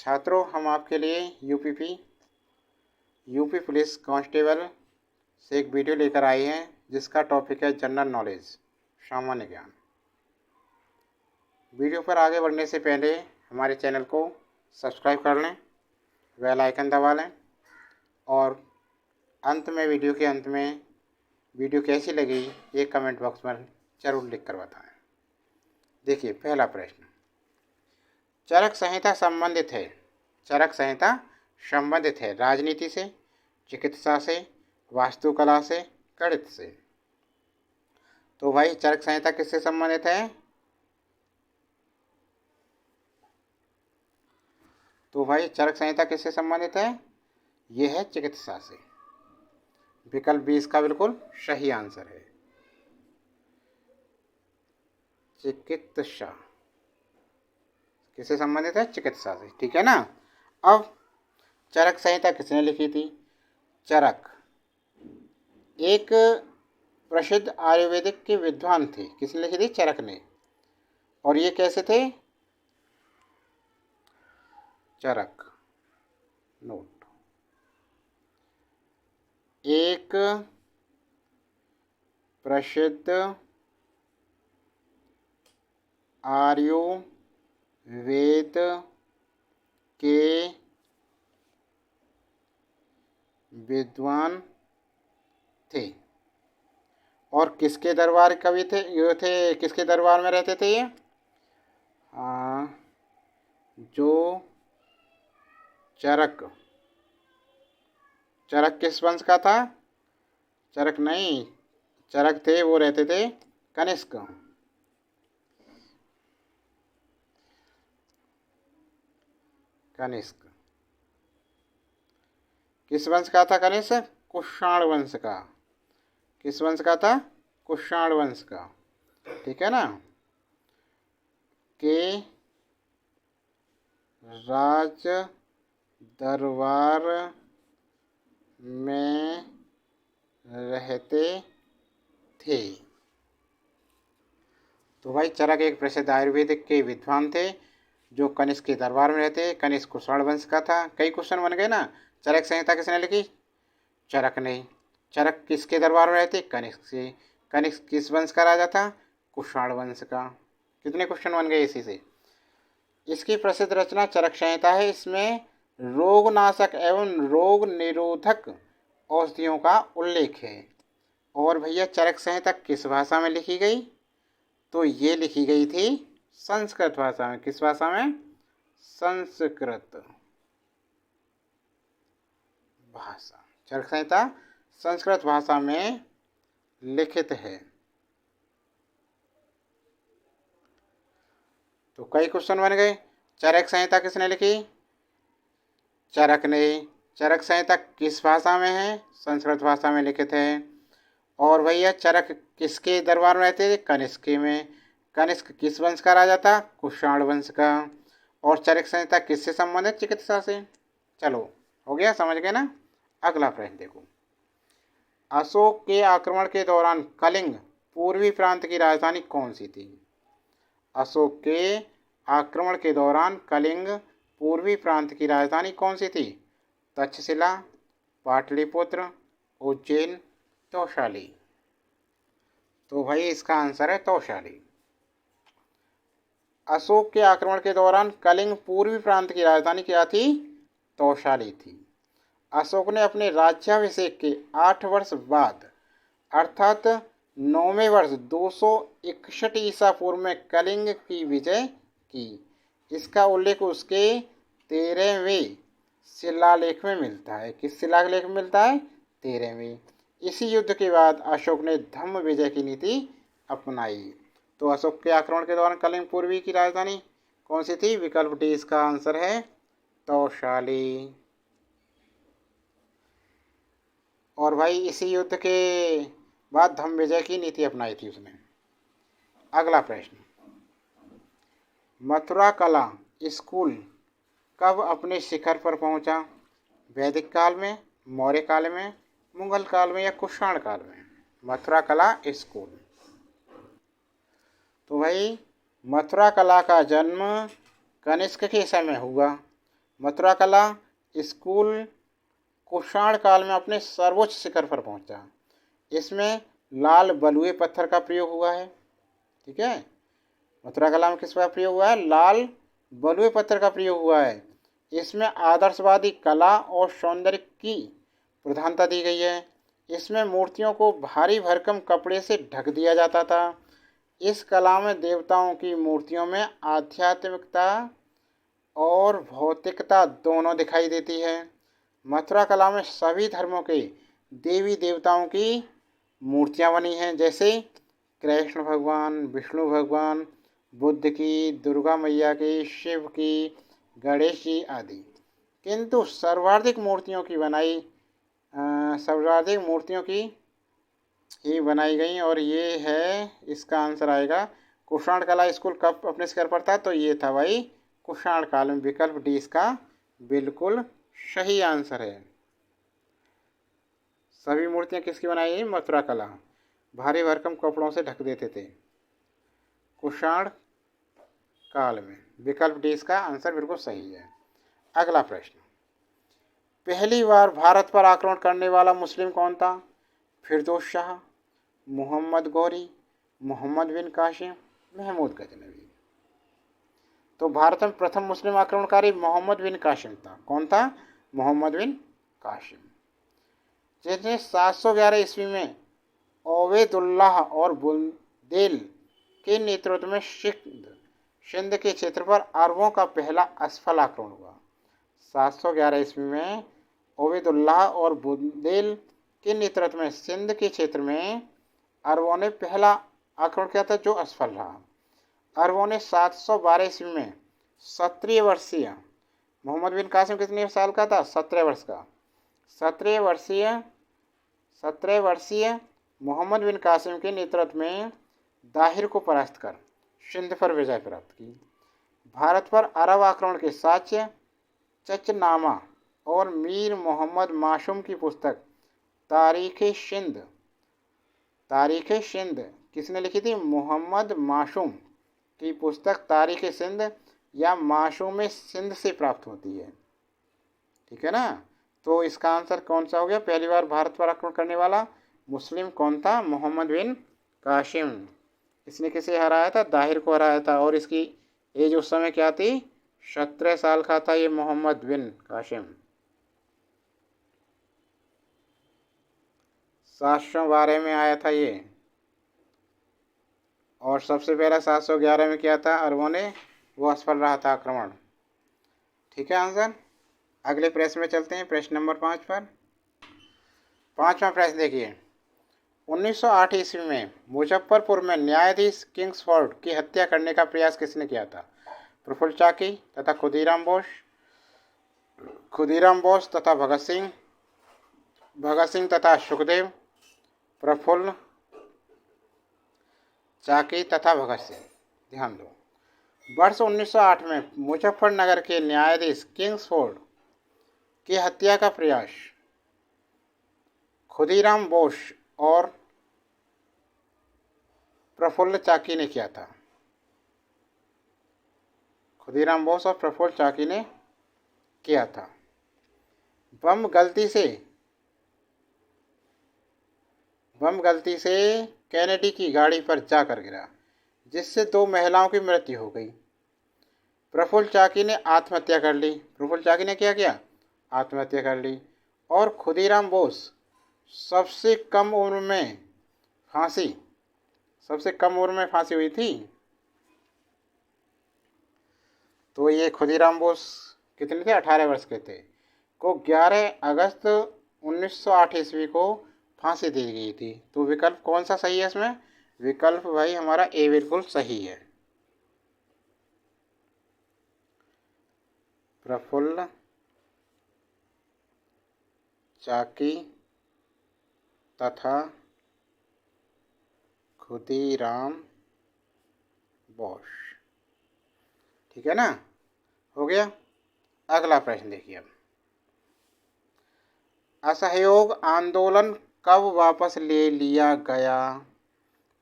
छात्रों, हम आपके लिए यूपी पुलिस कांस्टेबल से एक वीडियो लेकर आए हैं जिसका टॉपिक है जनरल नॉलेज, सामान्य ज्ञान। वीडियो पर आगे बढ़ने से पहले हमारे चैनल को सब्सक्राइब कर लें, बेल आइकन दबा लें और वीडियो के अंत में वीडियो कैसी लगी ये कमेंट बॉक्स में ज़रूर लिख कर बताएं। देखिए, पहला प्रश्न, चरक संहिता संबंधित है राजनीति से, चिकित्सा से, वास्तुकला से, गणित से। तो भाई चरक संहिता किससे संबंधित है? यह है चिकित्सा से। विकल्प 20 का बिल्कुल सही आंसर है, चिकित्सा। किससे संबंधित है? चिकित्सा से। ठीक है ना। अब चरक संहिता किसने लिखी थी? चरक एक प्रसिद्ध आयुर्वेदिक के विद्वान थे। किसने लिखी थी? चरक ने। और ये कैसे थे? चरक नोट एक प्रसिद्ध आयुर्वेद के विद्वान थे। और किसके दरबार कवि थे? किसके दरबार में रहते थे ये? जो चरक किस वंश का था? चरक नहीं, चरक थे वो रहते थे कनिष्क। किस वंश का था कनिष्क? कुषाण वंश का। किस वंश का था? कुषाण वंश का। ठीक है ना। के राज दरबार में रहते थे। तो भाई चरक एक प्रसिद्ध आयुर्वेदिक के विद्वान थे जो कनिष्क के दरबार में रहते। कनिष्क कुषाण वंश का था। कई क्वेश्चन बन गए ना। चरक संहिता किसने लिखी? चरक ने। चरक किसके दरबार में रहते? कनिष्क से। कनिष्क किस वंश का राजा था? कुषाण वंश का। कितने क्वेश्चन बन गए इसी से। इसकी प्रसिद्ध रचना चरक संहिता है। इसमें रोगनाशक एवं रोग निरोधक औषधियों का उल्लेख है। और भैया चरक संहिता किस भाषा में लिखी गई? तो ये लिखी गई थी संस्कृत भाषा में। किस भाषा में? संस्कृत भाषा। चरक संहिता संस्कृत भाषा में लिखित है। तो कई क्वेश्चन बन गए। चरक संहिता किसने लिखी? चरक ने। चरक संहिता किस भाषा में है? संस्कृत भाषा में लिखित है। और भैया चरक किसके दरबार में रहते थे? कनिष्क में। कनिष्क किस वंश का राजा था? कुषाण वंश का। और चरक संहिता किससे संबंधित? चिकित्सा से। चलो, हो गया, समझ गए ना। अगला प्रश्न देखो, अशोक के आक्रमण के दौरान कलिंग पूर्वी प्रांत की राजधानी कौन सी थी? अशोक के आक्रमण के दौरान कलिंग पूर्वी प्रांत की राजधानी कौन सी थी? तक्षशिला, पाटलिपुत्र, उज्जैन, तौशाली। तो भाई इसका आंसर है तौशाली। अशोक के आक्रमण के दौरान कलिंग पूर्वी प्रांत की राजधानी क्या थी? तौशाली थी। अशोक ने अपने राज्याभिषेक के 8 वर्ष बाद अर्थात 9वें वर्ष 261 ईसा पूर्व में कलिंग की विजय की। इसका उल्लेख उसके 13वें शिलालेख में मिलता है। किस शिलालेख में मिलता है? 13वें। इसी युद्ध के बाद अशोक ने धम्म विजय की नीति अपनाई। तो अशोक के आक्रमण के दौरान कलिंग पूर्वी की राजधानी कौन सी थी? विकल्प डी इसका आंसर है तौशाली। और भाई इसी युद्ध के बाद धम्म विजय की नीति अपनाई थी उसने। अगला प्रश्न, मथुरा कला स्कूल कब अपने शिखर पर पहुंचा? वैदिक काल में, मौर्य काल में, मुगल काल में या कुषाण काल में? मथुरा कला स्कूल। तो भाई मथुरा कला का जन्म कनिष्क के समय हुआ। मथुरा कला स्कूल कुषाण काल में अपने सर्वोच्च शिखर पर पहुंचा। इसमें लाल बलुए पत्थर का प्रयोग हुआ है। ठीक है, मथुरा कला में किसका प्रयोग हुआ है? लाल बलुए पत्थर का प्रयोग हुआ है। इसमें आदर्शवादी कला और सौंदर्य की प्रधानता दी गई है। इसमें मूर्तियों को भारी भरकम कपड़े से ढक दिया जाता था। इस कला में देवताओं की मूर्तियों में आध्यात्मिकता और भौतिकता दोनों दिखाई देती है। मथुरा कला में सभी धर्मों के देवी देवताओं की मूर्तियां बनी हैं, जैसे कृष्ण भगवान, विष्णु भगवान, बुद्ध की, दुर्गा मैया की, शिव की, गणेश जी आदि। किंतु सर्वाधिक मूर्तियों की ही बनाई गई और ये है, इसका आंसर आएगा कुषाण कला स्कूल कब अपने शिखर पर था? तो ये था भाई कुषाण काल में। विकल्प डी इसका बिल्कुल सही आंसर है। सभी मूर्तियां किसकी बनाई गई? मथुरा कला। भारी भरकम कपड़ों से ढक देते थे कुषाण काल में। विकल्प डी इसका आंसर बिल्कुल सही है। अगला प्रश्न, पहली बार भारत पर आक्रमण करने वाला मुस्लिम कौन था? फिरदौस शाह, मोहम्मद गौरी, मोहम्मद बिन कासिम, महमूद गजनवी। तो भारत में प्रथम मुस्लिम आक्रमणकारी मोहम्मद बिन कासिम था। कौन था? मोहम्मद बिन कासिम, जिसने 711 ईस्वी में ओबेदुल्लाह और बुंदेल के नेतृत्व में सिंध के क्षेत्र पर अरबों का पहला असफल आक्रमण हुआ। 711 ईस्वी में ओबेदुल्लाह और बुंदेल के नेतृत्व में सिंध के क्षेत्र में अरबों ने पहला आक्रमण किया था, जो असफल रहा। अरबों ने 712 ईस्वी में 17 वर्षीय मोहम्मद बिन कासिम कितने साल का था? 17 वर्ष का। 17 वर्षीय मोहम्मद बिन कासिम के नेतृत्व में दाहिर को परास्त कर सिंध पर विजय प्राप्त की। भारत पर अरब आक्रमण के साक्ष्य चचनामा और मीर मोहम्मद मासूम की पुस्तक तारीख सिंध किसने लिखी थी? मोहम्मद मासूम की पुस्तक तारीख सिंध या मासूम सिंध से प्राप्त होती है। ठीक है ना? तो इसका आंसर कौन सा हो गया? पहली बार भारत पर आक्रमण करने वाला मुस्लिम कौन था? मोहम्मद बिन कासिम। इसने किसे हराया था? दाहिर को हराया था। और इसकी एज उस समय क्या थी? 17 साल का था ये मोहम्मद बिन कासिम। 712 में आया था ये, और सबसे पहला 711 में किया था अरबों ने, वो असफल रहा था आक्रमण। ठीक है आंसर। अगले प्रश्न में चलते हैं, प्रश्न नंबर 5 पर। 5वां प्रश्न देखिए, 1908 ईस्वी में मुजफ्फरपुर में न्यायाधीश किंग्सफोर्ड की हत्या करने का प्रयास किसने किया था? प्रफुल्ल चाकी तथा खुदीराम बोस तथा भगत सिंह तथा सुखदेव, प्रफुल्ल चाकी तथा भगत सिंह। ध्यान दो, वर्ष 1908 में मुजफ्फरनगर के न्यायाधीश किंग्सफोर्ड की हत्या का प्रयास खुदीराम बोस और प्रफुल्ल चाकी ने किया था। खुदीराम बोस और प्रफुल्ल चाकी ने किया था। बम गलती से कैनेडी की गाड़ी पर जाकर गिरा, जिससे 2 महिलाओं की मृत्यु हो गई। प्रफुल्ल चाकी ने आत्महत्या कर ली। प्रफुल्ल चाकी ने क्या किया? आत्महत्या कर ली। और खुदीराम बोस सबसे कम उम्र में फांसी हुई थी। तो ये खुदीराम बोस कितने थे? 18 वर्ष के थे। को 11 अगस्त 1908 ईस्वी को फांसी दी गई थी। तो विकल्प कौन सा सही है इसमें? विकल्प भाई हमारा ए बिल्कुल सही है। प्रफुल्ल चाकी तथा खुदीराम बोस। ठीक है ना? हो गया। अगला प्रश्न देखिए अब, असहयोग आंदोलन कब वापस ले लिया गया?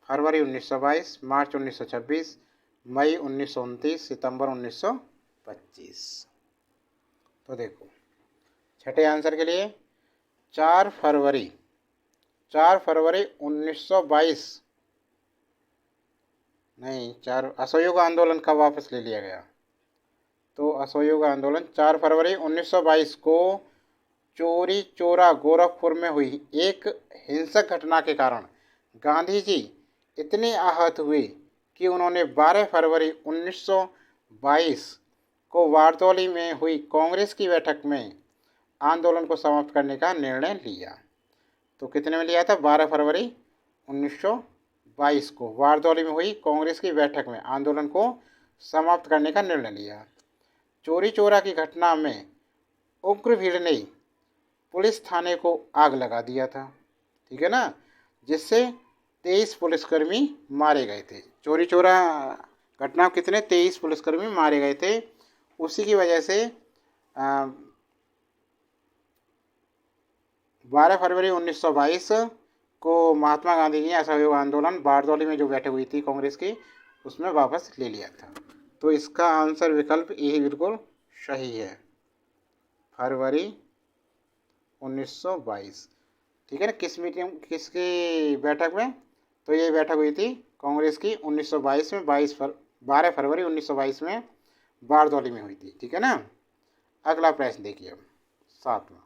फरवरी 1922, मार्च 1926, मई 1929, सितंबर 1925। तो देखो छठे आंसर के लिए 4 फरवरी 4 फरवरी 1922 नहीं, चार असहयोग आंदोलन कब वापस ले लिया गया? तो असहयोग आंदोलन 4 फरवरी 1922 को चोरी चोरा गोरखपुर में हुई एक हिंसक घटना के कारण गांधी जी इतने आहत हुए कि उन्होंने 12 फरवरी 1922 को वारदौली में हुई कांग्रेस की बैठक में आंदोलन को समाप्त करने का निर्णय लिया। तो कितने में लिया था? 12 फरवरी 1922 को वारदौली में हुई कांग्रेस की बैठक में आंदोलन को समाप्त करने का निर्णय लिया। चोरी चोरा की घटना में उग्र भीड़ ने पुलिस थाने को आग लगा दिया था, ठीक है ना, जिससे 23 पुलिसकर्मी मारे गए थे। चोरी चोरा घटना में कितने? 23 पुलिसकर्मी मारे गए थे। उसी की वजह से 12 फरवरी 1922 को महात्मा गांधी जी ने असहयोग आंदोलन बारदौली में जो बैठक हुई थी कांग्रेस की, उसमें वापस ले लिया था। तो इसका आंसर विकल्प ए बिल्कुल सही है, फरवरी 1922। ठीक है ना। किस मीटिंग, किसकी बैठक में? तो ये बैठक हुई थी कांग्रेस की 1922 में, 12 फरवरी 1922 में बारदौली में हुई थी। ठीक है ना। अगला प्रश्न देखिए अब 7वां।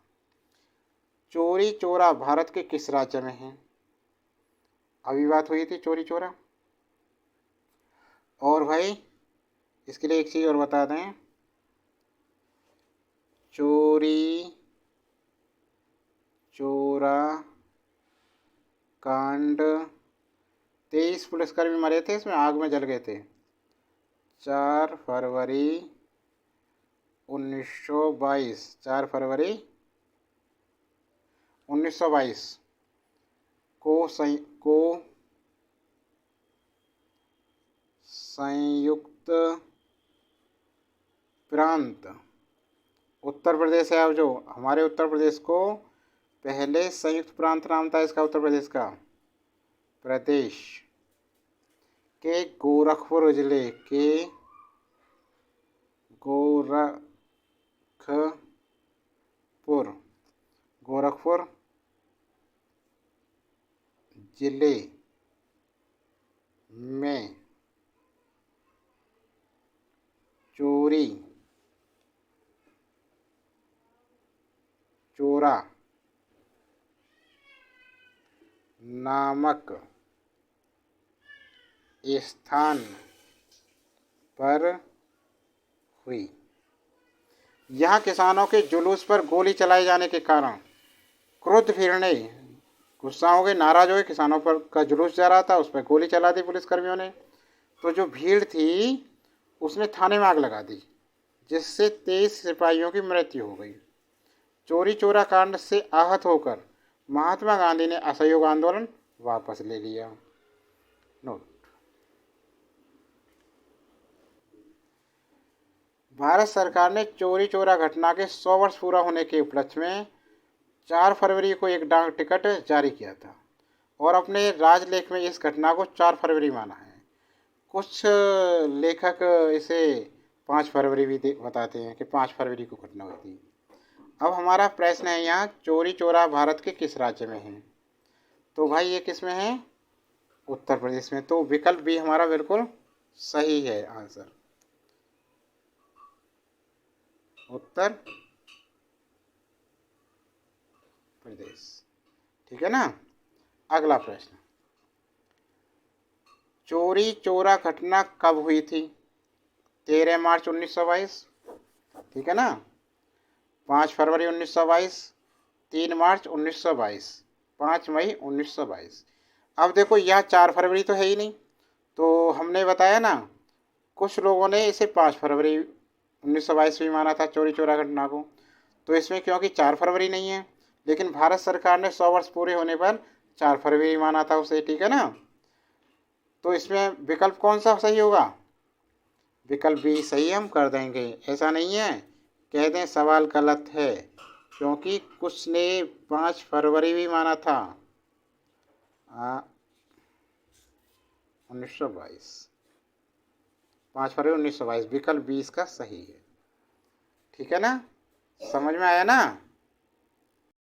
चोरी चोरा भारत के किस राज्य में है? अभी बात हुई थी चोरी चोरा। और भाई इसके लिए एक चीज़ और बता दें, चोरी चोरा कांड 23 पुलिसकर्मी मरे थे, इसमें आग में जल गए थे। 4 फरवरी 1922 4 फरवरी 1922 को संयुक्त प्रांत उत्तर प्रदेश है। अब जो हमारे उत्तर प्रदेश को पहले संयुक्त प्रांत नाम था इसका, उत्तर प्रदेश का प्रदेश के गोरखपुर जिले के गोरखपुर जिले में चोरी चोरा नामक स्थान पर हुई। यहाँ किसानों के जुलूस पर गोली चलाए जाने के कारण क्रुद्ध भीड़ ने गुस्सा हो गए, नाराज हो गए। किसानों पर का जुलूस जा रहा था, उस पर गोली चला दी पुलिसकर्मियों ने। तो जो भीड़ थी उसने थाने में आग लगा दी, जिससे 23 सिपाहियों की मृत्यु हो गई। चोरी चोरा कांड से आहत होकर महात्मा गांधी ने असहयोग आंदोलन वापस ले लिया। नोट। भारत सरकार ने चोरी चोरा घटना के 100 वर्ष पूरा होने के उपलक्ष्य में 4 फरवरी को एक डाक टिकट जारी किया था और अपने राजलेख में इस घटना को 4 फरवरी माना है। कुछ लेखक इसे 5 फरवरी भी बताते हैं कि 5 फरवरी को घटना हुई थी। अब हमारा प्रश्न है यहाँ, चोरी चोरा भारत के किस राज्य में है? तो भाई ये किस में है? उत्तर प्रदेश में। तो विकल्प भी हमारा बिल्कुल सही है आंसर, उत्तर प्रदेश। ठीक है ना। अगला प्रश्न, चोरी चोरा घटना कब हुई थी? 13 मार्च 1922, ठीक है ना, 5 फरवरी 1922, 3 मार्च 1922, 5 मई 1922। अब देखो यह 4 फरवरी तो है ही नहीं, तो हमने बताया ना कुछ लोगों ने इसे 5 फरवरी 1922 भी माना था चोरी चोरा घटना को। तो इसमें क्योंकि 4 फरवरी नहीं है, लेकिन भारत सरकार ने 100 वर्ष पूरे होने पर 4 फरवरी माना था उसे। ठीक है ना। तो इसमें विकल्प कौन सा सही होगा? विकल्प भी सही हम कर देंगे। ऐसा नहीं है कह दें सवाल गलत है, क्योंकि कुछ ने 5 फरवरी भी माना था 1922, 5 फरवरी 1922। विकल्प 20 का सही है। ठीक है ना। समझ में आया ना।